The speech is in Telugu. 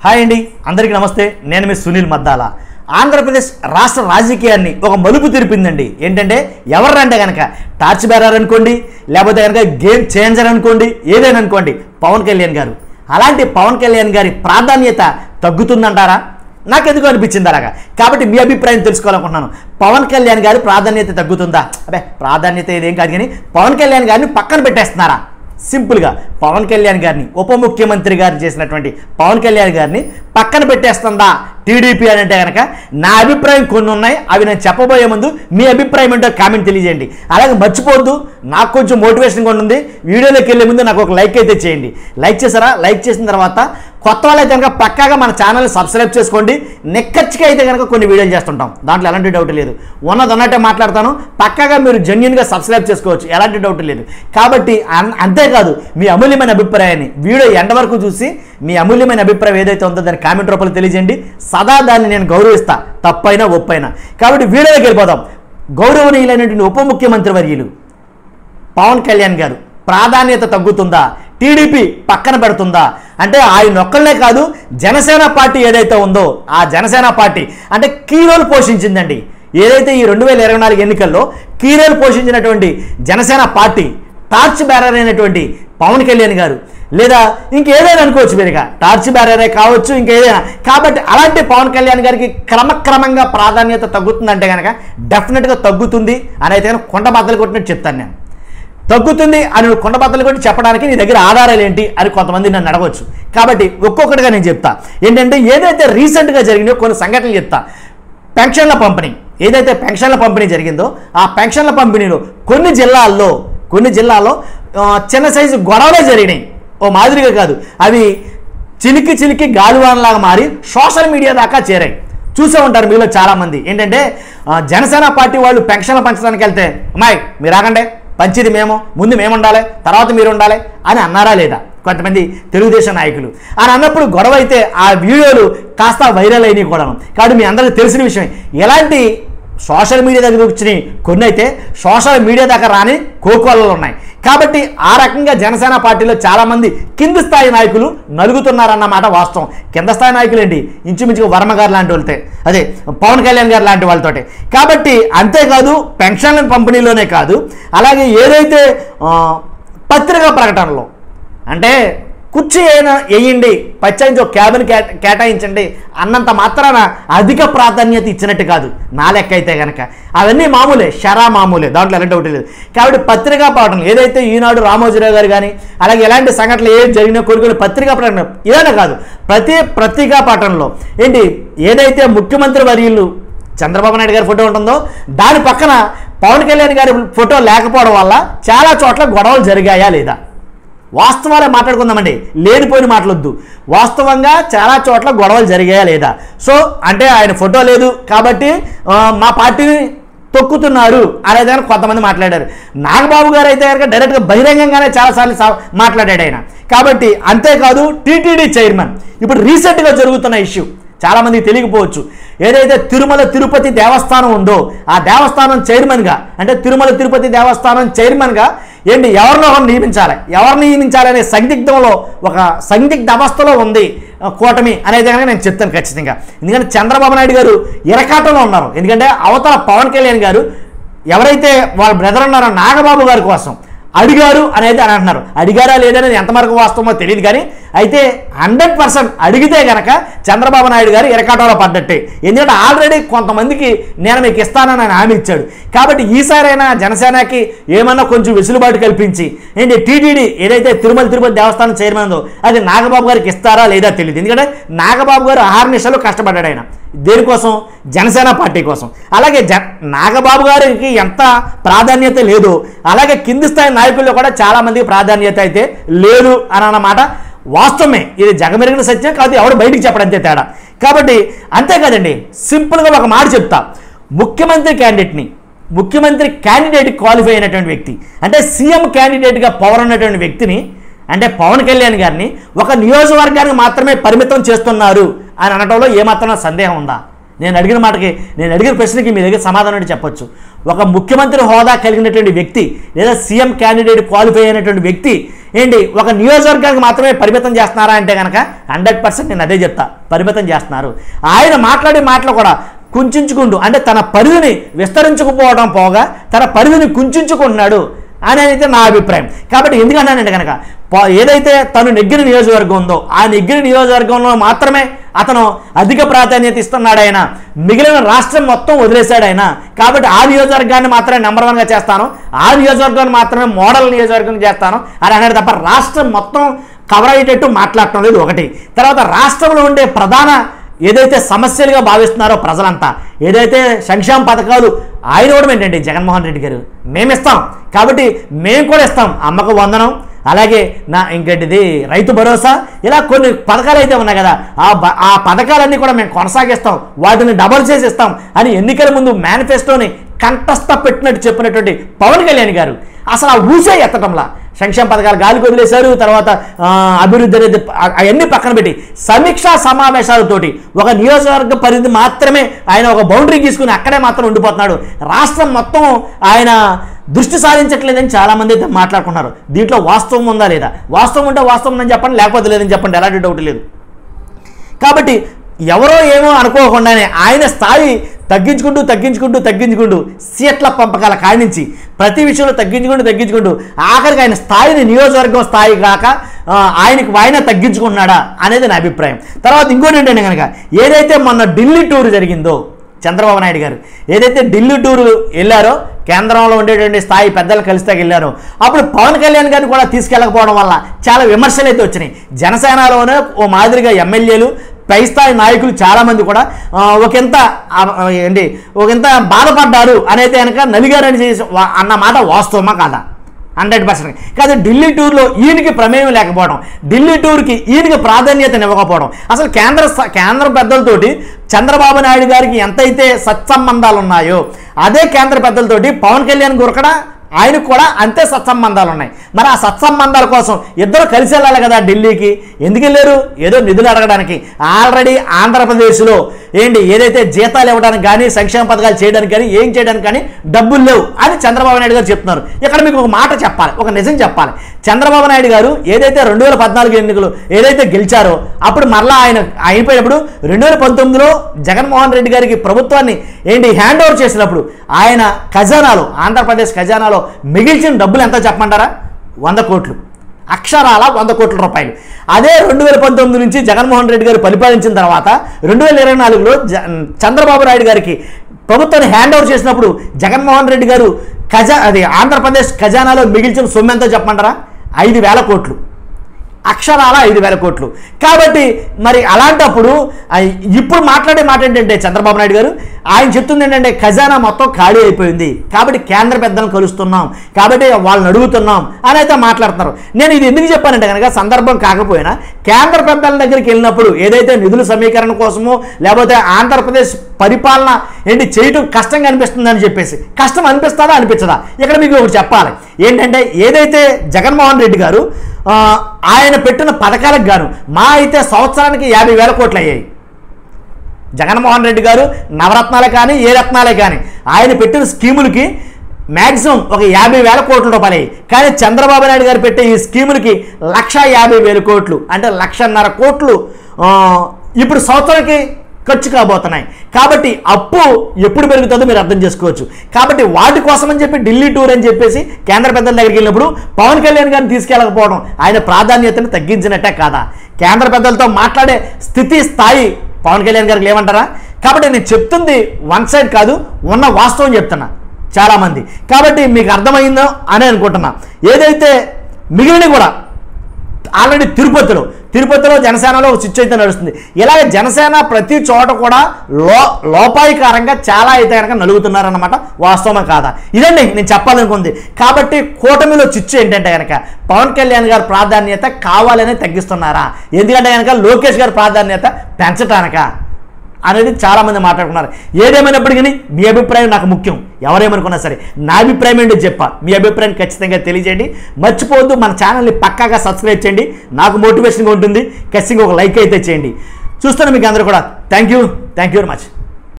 హాయ్ అండి, అందరికీ నమస్తే. నేను మీ సునీల్ మద్దాల. ఆంధ్రప్రదేశ్ రాష్ట్ర రాజకీయాన్ని ఒక మలుపు తిరిపిందండి. ఏంటంటే ఎవరంటే కనుక టార్చ్ బేరర్ అనుకోండి, లేకపోతే కనుక గేమ్ చేంజర్ అనుకోండి, ఏదైనా అనుకోండి, పవన్ కళ్యాణ్ గారు. అలాంటి పవన్ కళ్యాణ్ గారి ప్రాధాన్యత తగ్గుతుందంటారా? నాకెందుకు అనిపించింది అలాగా. కాబట్టి మీ అభిప్రాయం తెలుసుకోవాలనుకుంటున్నాను. పవన్ కళ్యాణ్ గారి ప్రాధాన్యత తగ్గుతుందా? ప్రాధాన్యత ఇదేం కాదు, కానీ పవన్ కళ్యాణ్ గారిని పక్కన పెట్టేస్తున్నారా? సింపుల్గా పవన్ కళ్యాణ్ గారిని, ఉప ముఖ్యమంత్రి గారు చేసినటువంటి పవన్ కళ్యాణ్ గారిని పక్కన పెట్టేస్తుందా టీడీపీ అని అంటే కనుక నా అభిప్రాయం కొన్ని ఉన్నాయి. అవి నేను చెప్పబోయే ముందు మీ అభిప్రాయం ఏంటో కామెంట్ తెలియజేయండి. అలాగే మర్చిపోవద్దు, నాకు కొంచెం మోటివేషన్గా ఉంటుంది. వీడియోలోకి వెళ్ళే ముందు నాకు ఒక లైక్ అయితే చేయండి. లైక్ చేసారా? లైక్ చేసిన తర్వాత కొత్త వాళ్ళైతే కనుక పక్కాగా మన ఛానల్ని సబ్స్క్రైబ్ చేసుకోండి. నెక్కచ్చిగా అయితే కనుక కొన్ని వీడియోలు చేస్తుంటాం, దాంట్లో ఎలాంటి డౌట్ లేదు. ఉన్నట్టే మాట్లాడతాను. పక్కాగా మీరు జెన్యున్గా సబ్స్క్రైబ్ చేసుకోవచ్చు, ఎలాంటి డౌట్ లేదు. కాబట్టి అంతేకాదు, మీ అమూల్యమైన అభిప్రాయాన్ని వీడియో ఎండ్ వరకు చూసి మీ అమూల్యమైన అభిప్రాయం ఏదైతే ఉందో దాన్ని కామెంట్ రూపంలో తెలియజేయండి. సదా దాన్ని నేను గౌరవిస్తా, తప్పైనా ఒప్పైనా. కాబట్టి వీడియోలోకి వెళ్ళిపోదాం. గౌరవనీయులైనటువంటి ఉప ముఖ్యమంత్రి వర్యులు పవన్ కళ్యాణ్ గారు ప్రాధాన్యత తగ్గుతుందా? టీడీపీ పక్కన పెడుతుందా? అంటే ఆయన ఒక్కళ్ళే కాదు, జనసేన పార్టీ ఏదైతే ఉందో ఆ జనసేన పార్టీ అంటే కీ రోల్ పోషించిందండి. ఏదైతే ఈ 2024 ఎన్నికల్లో కీ రోల్ పోషించినటువంటి జనసేన పార్టీ టార్చ్ బేరర్ అయినటువంటి పవన్ కళ్యాణ్ గారు, లేదా ఇంకేదైనా అనుకోవచ్చు, మీరుగా టార్చ్ బ్యారరే కావచ్చు, ఇంకేదైనా. కాబట్టి అలాంటి పవన్ కళ్యాణ్ గారికి క్రమక్రమంగా ప్రాధాన్యత తగ్గుతుందంటే కనుక డెఫినెట్గా తగ్గుతుంది అని అయితే కనుక కొండబద్దలు కొట్టినట్టు చెప్తాను నేను. తగ్గుతుంది అని కొండబద్దలు కొట్టి చెప్పడానికి నీ దగ్గర ఆధారాలు ఏంటి అని కొంతమంది నన్ను అడగవచ్చు. కాబట్టి ఒక్కొక్కటిగా నేను చెప్తా. ఏంటంటే ఏదైతే రీసెంట్గా జరిగినాయో కొన్ని సంఘటనలు చెప్తా. పెన్షన్ల పంపిణీ, ఏదైతే పెన్షన్ల పంపిణీ జరిగిందో ఆ పెన్షన్ల పంపిణీలో కొన్ని జిల్లాల్లో చిన్న సైజు గొడవలే జరిగినాయి. ఓ మాదిరిగా కాదు, అవి చిలికి గాలివానలాగా మారి సోషల్ మీడియా దాకా చేరాయి. చూసే ఉంటారు మీలో చాలామంది. ఏంటంటే జనసేన పార్టీ వాళ్ళు పెన్షన్లు పంచడానికి వెళ్తే, అమ్మాయి మీరు ఆగండి, పంచిది మేము, ముందు మేము ఉండాలి, తర్వాత మీరు ఉండాలి అని అన్నారా లేదా కొంతమంది తెలుగుదేశం నాయకులు? అని అన్నప్పుడు గొడవ అయితే ఆ వీడియోలు కాస్త వైరల్ అయినాయి కూడాను. కాబట్టి మీ అందరికీ తెలిసిన విషయం. ఎలాంటి సోషల్ మీడియా దగ్గర వచ్చినాయి కొన్ని, అయితే సోషల్ మీడియా దాకా రాని కోకోలలో ఉన్నాయి. కాబట్టి ఆ రకంగా జనసేన పార్టీలో చాలామంది కింది స్థాయి నాయకులు నలుగుతున్నారన్నమాట వాస్తవం. కింద స్థాయి నాయకులు ఏంటి, ఇంచుమించుగా వర్మ గారు లాంటి వాళ్ళతో, అదే పవన్ కళ్యాణ్ గారు లాంటి వాళ్ళతోటి. కాబట్టి అంతేకాదు, పెన్షన్ల పంపిణీలోనే కాదు, అలాగే ఏదైతే పత్రికా ప్రకటనలో అంటే కుర్చీ అయినా వేయండి, పచ్చాయించి క్యాబిన్ కేటాయించండి అన్నంత మాత్రాన అధిక ప్రాధాన్యత ఇచ్చినట్టు కాదు నా లెక్క అయితే కనుక. అవన్నీ మామూలే, మామూలే, దాంట్లో ఎలాంటి డౌట్ లేదు. కాబట్టి పత్రికా ప్రకటనలు ఏదైతే ఈనాడు రామోజీరావు గారు కానీ, అలాగే ఎలాంటి సంఘటనలు ఏది జరిగినా కొన్ని పత్రికా ప్రకటన, ఏదైనా కాదు, ప్రతి పత్రికా ప్రకటనలో ఏంటి, ఏదైతే ముఖ్యమంత్రి వర్యులు చంద్రబాబు నాయుడు గారి ఫోటో ఉంటుందో దాని పక్కన పవన్ కళ్యాణ్ గారి ఫోటో లేకపోవడం వల్ల చాలా చోట్ల గొడవలు జరిగాయా లేదా? వాస్తవాలే మాట్లాడుకుందామండి, లేనిపోయిన మాటలొద్దు. వాస్తవంగా చాలా చోట్ల గొడవలు జరిగాయా లేదా? సో అంటే ఆయన ఫోటో లేదు కాబట్టి మా పార్టీని తొక్కుతున్నారు అనేదాన్ని కొంతమంది మాట్లాడారు. నాగబాబు గారు అయితే కనుక డైరెక్ట్గా బహిరంగంగానే చాలాసార్లు మాట్లాడాడు ఆయన. కాబట్టి అంతేకాదు, టీటీడీ చైర్మన్ ఇప్పుడు రీసెంట్గా జరుగుతున్న ఇష్యూ చాలామందికి తెలియకపోవచ్చు. ఏదైతే తిరుమల తిరుపతి దేవస్థానం ఉందో ఆ దేవస్థానం చైర్మన్గా, అంటే తిరుమల తిరుపతి దేవస్థానం చైర్మన్గా ఏంటి ఎవరినో ఎవరిని నియమించాలనే సందిగ్ధంలో, ఒక సందిగ్ధ అవస్థలో ఉంది కూటమి అనేది కనుక నేను చెప్తాను ఖచ్చితంగా. ఎందుకంటే చంద్రబాబు నాయుడు గారు ఇరకాటంలో ఉన్నారు. ఎందుకంటే అవతల పవన్ కళ్యాణ్ గారు ఎవరైతే వాళ్ళ బ్రదర్ ఉన్నారో నాగబాబు గారి కోసం అడిగారు అనేది అని అంటున్నారు. అడిగారా లేదనేది ఎంతవరకు వాస్తవమో తెలియదు, కానీ అయితే 100% అడిగితే కనుక చంద్రబాబు నాయుడు గారు ఇరకాటంలో పడ్డట్టే. ఎందుకంటే ఆల్రెడీ కొంతమందికి నేను మీకు ఇస్తానని ఆయన హామీ ఇచ్చాడు. కాబట్టి ఈసారైనా జనసేనకి ఏమన్నా కొంచెం వెసులుబాటు కల్పించి ఏంటి టీటీడీ ఏదైతే తిరుమల తిరుపతి దేవస్థానం చైర్మన్ ఉందో అది నాగబాబు గారికి ఇస్తారా లేదా తెలియదు. ఎందుకంటే నాగబాబు గారు అహర్నిశలు కష్టపడ్డాడు ఆయన దేనికోసం, జనసేన పార్టీ కోసం. అలాగే నాగబాబు గారికి ఎంత ప్రాధాన్యత లేదో అలాగే కింది స్థాయి నాయకుల్లో కూడా చాలామందికి ప్రాధాన్యత అయితే లేదు అని అన్నమాట వాస్తవమే. ఇది జగమెరిగిన సత్యం కాదు, ఎవడు బయటికి చెప్పడం అంతే తేడా. కాబట్టి అంతే కదండి, సింపుల్గా ఒక మాట చెప్తా. ముఖ్యమంత్రి క్యాండిడేట్ క్వాలిఫై అయినటువంటి వ్యక్తి, అంటే సీఎం క్యాండిడేట్గా పవర్ ఉన్నటువంటి వ్యక్తిని, అంటే పవన్ కళ్యాణ్ గారిని ఒక నియోజకవర్గానికి మాత్రమే పరిమితం చేస్తున్నారు అని అనడంలో ఏమాత్రం సందేహం ఉందా? నేను అడిగిన ప్రశ్నకి మీ దగ్గర సమాధానం చెప్పొచ్చు. ఒక ముఖ్యమంత్రి హోదా కలిగినటువంటి వ్యక్తి లేదా సీఎం క్యాండిడేట్ క్వాలిఫై అయినటువంటి వ్యక్తి ఏంటి ఒక నియోజకవర్గానికి మాత్రమే పరిమితం చేస్తున్నారా అంటే కనుక 100% నేను అదే చెప్తా, పరిమితం చేస్తున్నారు. ఆయన మాట్లాడే మాటలు కూడా కుంచుకుంటూ అంటే తన పరిధిని విస్తరించకపోవడం పోగా తన పరిధిని కుంచుకుంటున్నాడు అని అయితే నా అభిప్రాయం. కాబట్టి ఎందుకన్నానంటే కనుక ఏదైతే తను నెగ్గిన నియోజకవర్గం ఉందో ఆ నెగ్గిన నియోజకవర్గంలో మాత్రమే అతను అధిక ప్రాధాన్యత ఇస్తున్నాడు ఆయన, మిగిలిన రాష్ట్రం మొత్తం వదిలేశాడు ఆయన. కాబట్టి ఆ నియోజకవర్గాన్ని మాత్రమే నెంబర్ 1గా చేస్తాను, ఆ నియోజకవర్గాన్ని మాత్రమే మోడల్ నియోజకవర్గం చేస్తాను అని అన్నాడు తప్ప రాష్ట్రం మొత్తం కవర్ అయ్యేటట్టు మాట్లాడటం లేదు ఒకటి. తర్వాత రాష్ట్రంలో ఉండే ప్రధాన ఏదైతే సమస్యలుగా భావిస్తున్నారో ప్రజలంతా, ఏదైతే సంక్షేమ పథకాలు ఆయన ఇవ్వడం ఏంటంటే జగన్మోహన్ రెడ్డి గారు మేము ఇస్తాం కాబట్టి మేము కూడా ఇస్తాం, అమ్మకు వందనం, అలాగే ఇంకేంటిది రైతు భరోసా, ఇలా కొన్ని పథకాలు అయితే ఉన్నాయి కదా ఆ పథకాలన్నీ కూడా మేము కొనసాగిస్తాం, వాటిని డబల్ చేసి ఇస్తాం అని ఎన్నికల ముందు మేనిఫెస్టోని కంఠస్థ పెట్టినట్టు చెప్పినటువంటి పవన్ కళ్యాణ్ గారు అసలు ఆ ఊసే ఎత్తటంలా సంక్షేమ పథకాలు గాలికి వదిలేశారు. తర్వాత అభివృద్ధి అనేది అవన్నీ పక్కన పెట్టి సమీక్షా సమావేశాలతోటి ఒక నియోజకవర్గ పరిధి మాత్రమే ఆయన ఒక బౌండరీ తీసుకుని అక్కడే మాత్రం ఉండిపోతున్నాడు. రాష్ట్రం మొత్తం ఆయన దృష్టి సాధించట్లేదని చాలామంది అయితే మాట్లాడుకున్నారు. దీంట్లో వాస్తవం ఉందా లేదా? వాస్తవం ఉంటే వాస్తవం ఉందని చెప్పండి, లేకపోతే లేదని చెప్పండి, ఎలాంటి డౌట్ లేదు. కాబట్టి ఎవరో ఏమో అనుకోకుండానే ఆయన స్థాయి తగ్గించుకుంటూ సీట్ల పంపకాల కాడి నుంచి ప్రతి విషయంలో తగ్గించుకుంటూ ఆఖరికి ఆయన స్థాయిని నియోజకవర్గం స్థాయి కాక ఆయన తగ్గించుకుంటున్నాడా అనేది నా అభిప్రాయం. తర్వాత ఇంకోటి ఏంటంటే కనుక ఏదైతే మొన్న ఢిల్లీ టూర్ జరిగిందో చంద్రబాబు నాయుడు గారు ఏదైతే ఢిల్లీ టూర్ వెళ్ళారో కేంద్రంలో ఉండేటువంటి స్థాయి పెద్దలు కలిస్తే వెళ్ళారో అప్పుడు పవన్ కళ్యాణ్ గారిని కూడా తీసుకెళ్ళకపోవడం వల్ల చాలా విమర్శలు అయితే వచ్చినాయి. జనసేనలోనే ఓ మాదిరిగా ఎమ్మెల్యేలు పై స్థాయి నాయకులు చాలామంది కూడా ఒకంత బాధపడ్డారు అనేది కనుక నలిగారని అన్న మాట వాస్తవమా కాదా? 100%. కాదు ఢిల్లీ టూర్లో ఈయనకి ప్రమేయం లేకపోవడం, ఢిల్లీ టూర్కి ఈయనకి ప్రాధాన్యత ఇవ్వకపోవడం, అసలు కేంద్ర పెద్దలతోటి చంద్రబాబు నాయుడు గారికి ఎంతైతే సత్సంబంధాలు ఉన్నాయో అదే కేంద్ర పెద్దలతోటి పవన్ కళ్యాణ్ కూడా ఆయనకు కూడా అంతే సత్సంబంధాలు ఉన్నాయి. మరి ఆ సత్సంబంధాల కోసం ఇద్దరు కలిసి వెళ్ళాలి కదా ఢిల్లీకి. ఎందుకు వెళ్ళారు? ఏదో నిధులు అడగడానికి. ఆల్రెడీ ఆంధ్రప్రదేశ్లో ఏదైతే జీతాలు ఇవ్వడానికి కానీ సంక్షేమ పథకాలు చేయడానికి కానీ ఏం చేయడానికి కానీ డబ్బులు లేవు అని చంద్రబాబు నాయుడు గారు చెప్తున్నారు. ఇక్కడ మీకు ఒక మాట చెప్పాలి, ఒక నిజం చెప్పాలి. చంద్రబాబు నాయుడు గారు ఏదైతే 2014 ఎన్నికలు ఏదైతే గెలిచారో అప్పుడు మరలా ఆయన అయిపోయినప్పుడు 2019లో జగన్మోహన్ రెడ్డి గారికి ప్రభుత్వాన్ని హ్యాండ్ ఓవర్ చేసినప్పుడు ఆయన ఖజానాలో ఆంధ్రప్రదేశ్ ఖజానాలో మిగిల్చిన డబ్బులు ఎంత చెప్పమంటారా? 100 కోట్లు, అక్షరాల 100 కోట్ల రూపాయలు. అదే 2019 నుంచి జగన్మోహన్ రెడ్డి గారు పరిపాలించిన తర్వాత 2024లో చంద్రబాబు నాయుడు గారికి ప్రభుత్వాన్ని హ్యాండ్ ఓవర్ చేసినప్పుడు జగన్మోహన్ రెడ్డి గారు ఆంధ్రప్రదేశ్ ఖజానాలో మిగిల్చిన సొమ్ము ఎంతో చెప్పమంటారా? 5,000 కోట్లు, అక్షరాల 5,000 కోట్లు. కాబట్టి మరి అలాంటప్పుడు ఇప్పుడు మాట్లాడే మాట ఏంటంటే చంద్రబాబు నాయుడు గారు ఆయన చెప్తుంది ఏంటంటే ఖజానా మొత్తం ఖాళీ అయిపోయింది కాబట్టి కేంద్ర పెద్దలను కలుస్తున్నాం కాబట్టి వాళ్ళని అడుగుతున్నాం అని అయితే మాట్లాడుతున్నారు. నేను ఇది ఎందుకు చెప్పానంటే కనుక సందర్భం కాకపోయినా కేంద్ర పెద్దల దగ్గరికి వెళ్ళినప్పుడు ఏదైతే నిధుల సమీకరణ కోసమో లేకపోతే ఆంధ్రప్రదేశ్ పరిపాలన చేయటం కష్టంగా అనిపిస్తుందని చెప్పేసి కష్టం అనిపిస్తుందా అనిపించదా? ఇక్కడ మీకు ఒకటి చెప్పాలి ఏంటంటే ఏదైతే జగన్మోహన్ రెడ్డి గారు ఆయన పెట్టిన పథకాలకు గాను మా అయితే సంవత్సరానికి 50,000 కోట్లు అయ్యాయి. జగన్మోహన్ రెడ్డి గారు నవరత్నాలే కానీ ఏ రత్నాలే కానీ ఆయన పెట్టిన స్కీములకి మ్యాక్సిమం ఒక 50,000 కోట్ల రూపాయలు అయ్యాయి. కానీ చంద్రబాబు నాయుడు గారు పెట్టే ఈ స్కీములకి 1,50,000 కోట్లు అంటే 1,50,000 కోట్లు ఇప్పుడు సంవత్సరానికి ఖర్చు కాబోతున్నాయి. కాబట్టి అప్పు ఎప్పుడు పెరుగుతుందో మీరు అర్థం చేసుకోవచ్చు. కాబట్టి వాటి కోసం అని చెప్పి ఢిల్లీ టూర్ అని చెప్పేసి కేంద్ర పెద్దల దగ్గరికి వెళ్ళినప్పుడు పవన్ కళ్యాణ్ గారిని తీసుకెళ్ళకపోవడం ఆయన ప్రాధాన్యతను తగ్గించినట్టే కాదా? కేంద్ర పెద్దలతో మాట్లాడే స్థాయి పవన్ కళ్యాణ్ గారికి లేవంటారా? కాబట్టి నేను చెప్తుంది వన్ సైడ్ కాదు, ఉన్న వాస్తవం చెప్తున్నా చాలామంది. కాబట్టి మీకు అర్థమైందో అని అనుకుంటున్నా. ఏదైతే మిగిలిన కూడా ఆల్రెడీ తిరుపతిలో జనసేనలో స్విచ్ అయితే నడుస్తుంది. ఇలాగే జనసేన ప్రతి చోట కూడా లోపాయికారంగా చాలా అయితే కనుక నలుగుతున్నారన్నమాట. వాస్తవమే కాదా? ఇదండి నేను చెప్పాలనుకుంది. కాబట్టి కూటమిలో చిచ్చు ఏంటంటే కనుక పవన్ కళ్యాణ్ గారి ప్రాధాన్యత కావాలని తగ్గిస్తున్నారా? ఎందుకంటే కనుక లోకేష్ గారి ప్రాధాన్యత పెంచటానిక అనేది చాలామంది మాట్లాడుకున్నారు. ఏదేమైనప్పటికీ మీ అభిప్రాయం నాకు ముఖ్యం. ఎవరేమనుకున్నా సరే నా అభిప్రాయం ఏంటో చెప్పా. మీ అభిప్రాయం ఖచ్చితంగా తెలియజేయండి. మర్చిపోవద్దు మన ఛానల్ని పక్కాగా సబ్స్క్రైబ్ చేయండి. నాకు మోటివేషన్గా ఉంటుంది. ఖచ్చితంగా ఒక లైక్ అయితే చేయండి. చూస్తాను మీకు అందరూ కూడా. Thank you very much.